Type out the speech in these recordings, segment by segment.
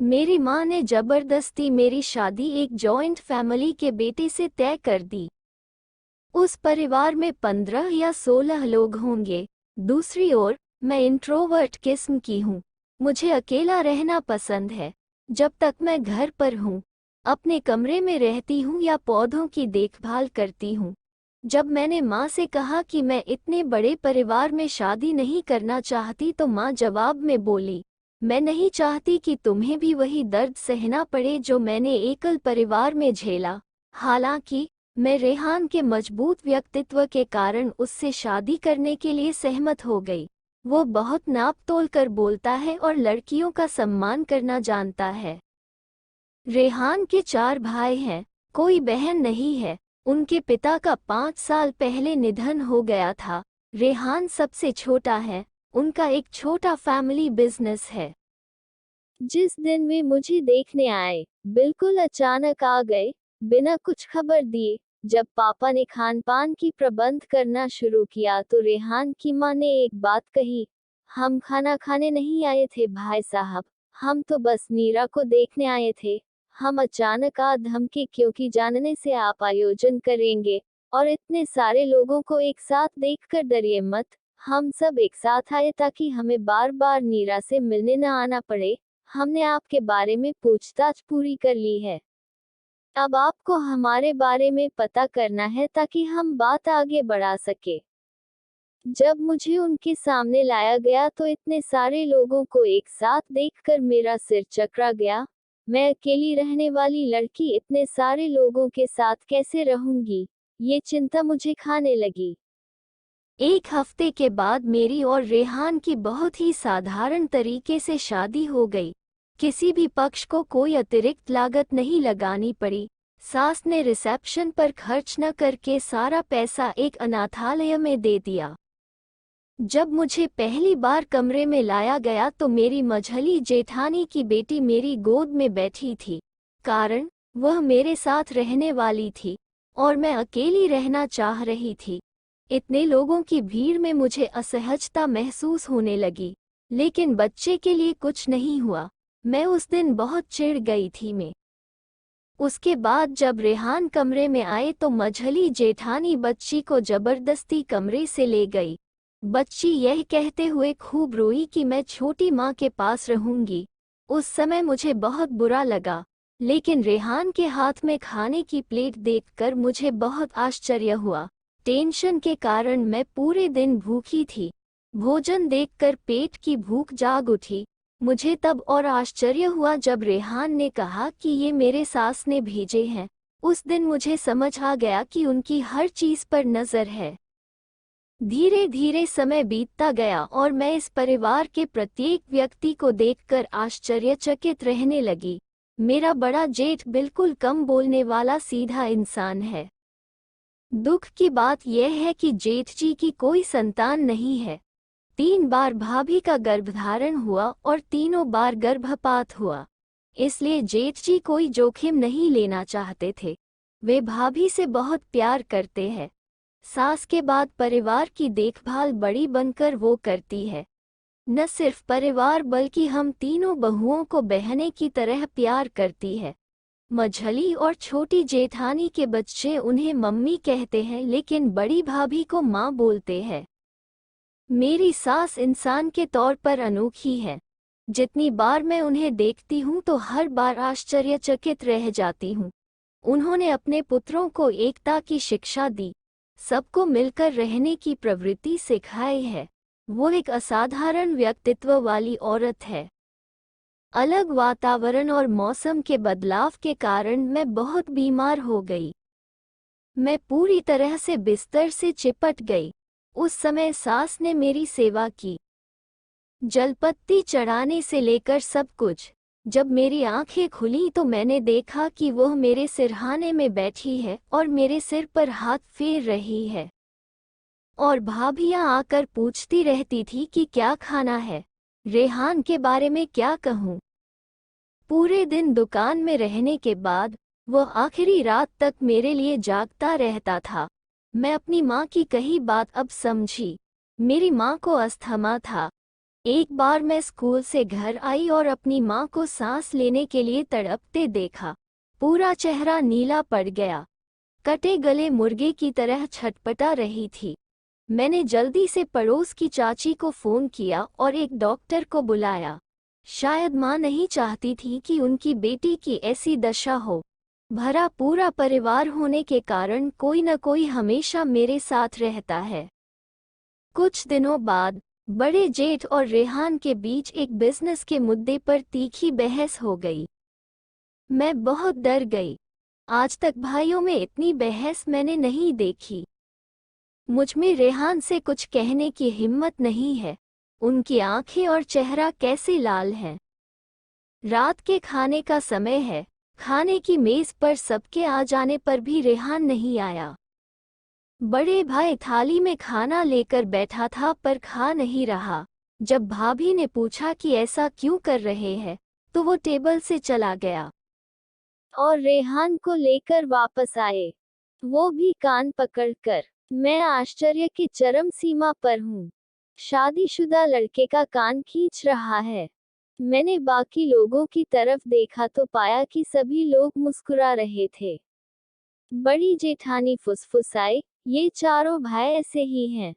मेरी माँ ने जबरदस्ती मेरी शादी एक जॉइंट फैमिली के बेटे से तय कर दी। उस परिवार में 15 या 16 लोग होंगे। दूसरी ओर, मैं इंट्रोवर्ट किस्म की हूँ। मुझे अकेला रहना पसंद है। जब तक मैं घर पर हूँ, अपने कमरे में रहती हूँ या पौधों की देखभाल करती हूँ। जब मैंने माँ से कहा कि मैं इतने बड़े परिवार में शादी नहीं करना चाहती तो माँ जवाब में बोली, मैं नहीं चाहती कि तुम्हें भी वही दर्द सहना पड़े जो मैंने एकल परिवार में झेला। हालांकि मैं रेहान के मजबूत व्यक्तित्व के कारण उससे शादी करने के लिए सहमत हो गई। वो बहुत नाप तोल कर बोलता है और लड़कियों का सम्मान करना जानता है। रेहान के 4 भाई हैं, कोई बहन नहीं है। उनके पिता का 5 साल पहले निधन हो गया था। रेहान सबसे छोटा है। उनका एक छोटा फैमिली बिजनेस है। जिस दिन वे मुझे देखने आए, बिल्कुल अचानक आ गए, बिना कुछ खबर दिए। जब पापा ने खान पान की प्रबंध करना शुरू किया तो रेहान की माँ ने एक बात कही, हम खाना खाने नहीं आए थे भाई साहब, हम तो बस नीरा को देखने आए थे। हम अचानक आ धमके क्योंकि जानने से आप आयोजन करेंगे और इतने सारे लोगों को एक साथ देखकर डरिए मत। हम सब एक साथ आए ताकि हमें बार बार नीरा से मिलने न आना पड़े। हमने आपके बारे में पूछताछ पूरी कर ली है। अब आपको हमारे बारे में पता करना है ताकि हम बात आगे बढ़ा सके। जब मुझे उनके सामने लाया गया तो इतने सारे लोगों को एक साथ देखकर मेरा सिर चकरा गया। मैं अकेली रहने वाली लड़की इतने सारे लोगों के साथ कैसे रहूंगी, ये चिंता मुझे खाने लगी। एक हफ्ते के बाद मेरी और रेहान की बहुत ही साधारण तरीके से शादी हो गई। किसी भी पक्ष को कोई अतिरिक्त लागत नहीं लगानी पड़ी। सास ने रिसेप्शन पर खर्च न करके सारा पैसा एक अनाथालय में दे दिया। जब मुझे पहली बार कमरे में लाया गया तो मेरी मझली जेठानी की बेटी मेरी गोद में बैठी थी। कारण, वह मेरे साथ रहने वाली थी और मैं अकेली रहना चाह रही थी। इतने लोगों की भीड़ में मुझे असहजता महसूस होने लगी, लेकिन बच्चे के लिए कुछ नहीं हुआ। मैं उस दिन बहुत चिढ़ गई थी। उसके बाद जब रेहान कमरे में आए तो मझली जेठानी बच्ची को जबरदस्ती कमरे से ले गई। बच्ची यह कहते हुए खूब रोई कि मैं छोटी माँ के पास रहूंगी। उस समय मुझे बहुत बुरा लगा, लेकिन रेहान के हाथ में खाने की प्लेट देखकर मुझे बहुत आश्चर्य हुआ। टेंशन के कारण मैं पूरे दिन भूखी थी। भोजन देखकर पेट की भूख जाग उठी। मुझे तब और आश्चर्य हुआ जब रेहान ने कहा कि ये मेरे सास ने भेजे हैं। उस दिन मुझे समझ आ गया कि उनकी हर चीज पर नजर है। धीरे धीरे समय बीतता गया और मैं इस परिवार के प्रत्येक व्यक्ति को देखकर आश्चर्यचकित रहने लगी। मेरा बड़ा जेठ बिल्कुल कम बोलने वाला सीधा इंसान है। दुख की बात यह है कि जेठ जी की कोई संतान नहीं है। 3 बार भाभी का गर्भधारण हुआ और तीनों बार गर्भपात हुआ। इसलिए जेठ जी कोई जोखिम नहीं लेना चाहते थे। वे भाभी से बहुत प्यार करते हैं। सास के बाद परिवार की देखभाल बड़ी बनकर वो करती है। न सिर्फ परिवार बल्कि हम तीनों बहुओं को बहने की तरह प्यार करती है। मझली और छोटी जेठानी के बच्चे उन्हें मम्मी कहते हैं, लेकिन बड़ी भाभी को माँ बोलते हैं। मेरी सास इंसान के तौर पर अनोखी है। जितनी बार मैं उन्हें देखती हूँ तो हर बार आश्चर्यचकित रह जाती हूँ। उन्होंने अपने पुत्रों को एकता की शिक्षा दी, सबको मिलकर रहने की प्रवृत्ति सिखाई है। वो एक असाधारण व्यक्तित्व वाली औरत है। अलग वातावरण और मौसम के बदलाव के कारण मैं बहुत बीमार हो गई। मैं पूरी तरह से बिस्तर से चिपट गई। उस समय सास ने मेरी सेवा की, जलपत्ती चढ़ाने से लेकर सब कुछ। जब मेरी आंखें खुली तो मैंने देखा कि वह मेरे सिरहाने में बैठी है और मेरे सिर पर हाथ फेर रही है। और भाभियां आकर पूछती रहती थी कि क्या खाना है, रेहान के बारे में क्या कहूँ। पूरे दिन दुकान में रहने के बाद वह आखिरी रात तक मेरे लिए जागता रहता था। मैं अपनी माँ की कही बात अब समझी। मेरी माँ को अस्थमा था। एक बार मैं स्कूल से घर आई और अपनी माँ को सांस लेने के लिए तड़पते देखा। पूरा चेहरा नीला पड़ गया, कटे गले मुर्गे की तरह छटपटा रही थी। मैंने जल्दी से पड़ोस की चाची को फ़ोन किया और एक डॉक्टर को बुलाया। शायद माँ नहीं चाहती थी कि उनकी बेटी की ऐसी दशा हो। भरा पूरा परिवार होने के कारण कोई न कोई हमेशा मेरे साथ रहता है। कुछ दिनों बाद बड़े जेठ और रेहान के बीच एक बिजनेस के मुद्दे पर तीखी बहस हो गई। मैं बहुत डर गई। आज तक भाइयों में इतनी बहस मैंने नहीं देखी। मुझमें रेहान से कुछ कहने की हिम्मत नहीं है। उनकी आंखें और चेहरा कैसे लाल हैं। रात के खाने का समय है। खाने की मेज पर सबके आ जाने पर भी रेहान नहीं आया। बड़े भाई थाली में खाना लेकर बैठा था पर खा नहीं रहा। जब भाभी ने पूछा कि ऐसा क्यों कर रहे हैं, तो वो टेबल से चला गया और रेहान को लेकर वापस आए, वो भी कान पकड़कर। मैं आश्चर्य की चरम सीमा पर हूँ। शादीशुदा लड़के का कान खींच रहा है। मैंने बाकी लोगों की तरफ देखा तो पाया कि सभी लोग मुस्कुरा रहे थे। बड़ी जेठानी फुसफुसाई, ये चारों भाई ऐसे ही हैं।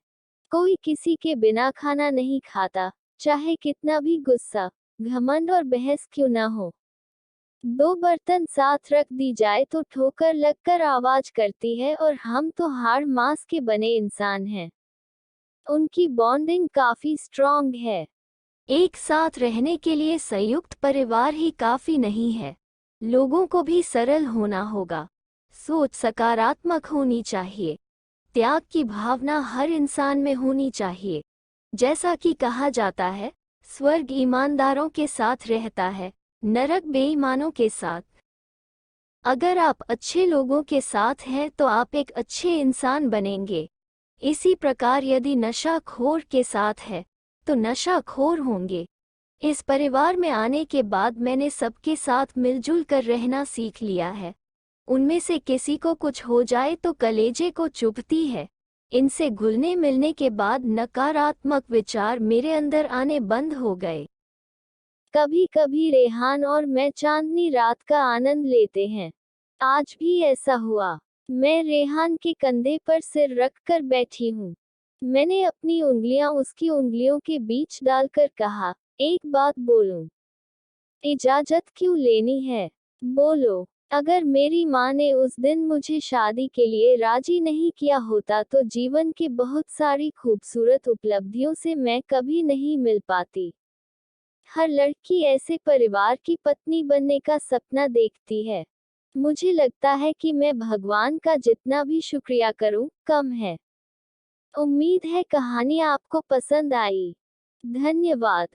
कोई किसी के बिना खाना नहीं खाता, चाहे कितना भी गुस्सा, घमंड और बहस क्यों न हो। दो बर्तन साथ रख दी जाए तो ठोकर लगकर आवाज करती है और हम तो हाड़ मांस के बने इंसान हैं। उनकी बॉन्डिंग काफी स्ट्रॉन्ग है। एक साथ रहने के लिए संयुक्त परिवार ही काफी नहीं है। लोगों को भी सरल होना होगा। सोच सकारात्मक होनी चाहिए। त्याग की भावना हर इंसान में होनी चाहिए। जैसा कि कहा जाता है, स्वर्ग ईमानदारों के साथ रहता है, नरक बेईमानों के साथ। अगर आप अच्छे लोगों के साथ हैं तो आप एक अच्छे इंसान बनेंगे। इसी प्रकार यदि नशाखोर के साथ है तो नशाखोर होंगे। इस परिवार में आने के बाद मैंने सबके साथ मिलजुल कर रहना सीख लिया है। उनमें से किसी को कुछ हो जाए तो कलेजे को चुभती है। इनसे घुलने मिलने के बाद नकारात्मक विचार मेरे अंदर आने बंद हो गए। कभी कभी रेहान और मैं चांदनी रात का आनंद लेते हैं। आज भी ऐसा हुआ। मैं रेहान के कंधे पर सिर रखकर बैठी हूँ। मैंने अपनी उंगलियां उसकी उंगलियों के बीच डालकर कहा, एक बात बोलूं? इजाजत क्यों लेनी है? बोलो। अगर मेरी माँ ने उस दिन मुझे शादी के लिए राजी नहीं किया होता तो जीवन के बहुत सारी खूबसूरत उपलब्धियों से मैं कभी नहीं मिल पाती। हर लड़की ऐसे परिवार की पत्नी बनने का सपना देखती है। मुझे लगता है कि मैं भगवान का जितना भी शुक्रिया करूं, कम है। उम्मीद है कहानी आपको पसंद आई। धन्यवाद।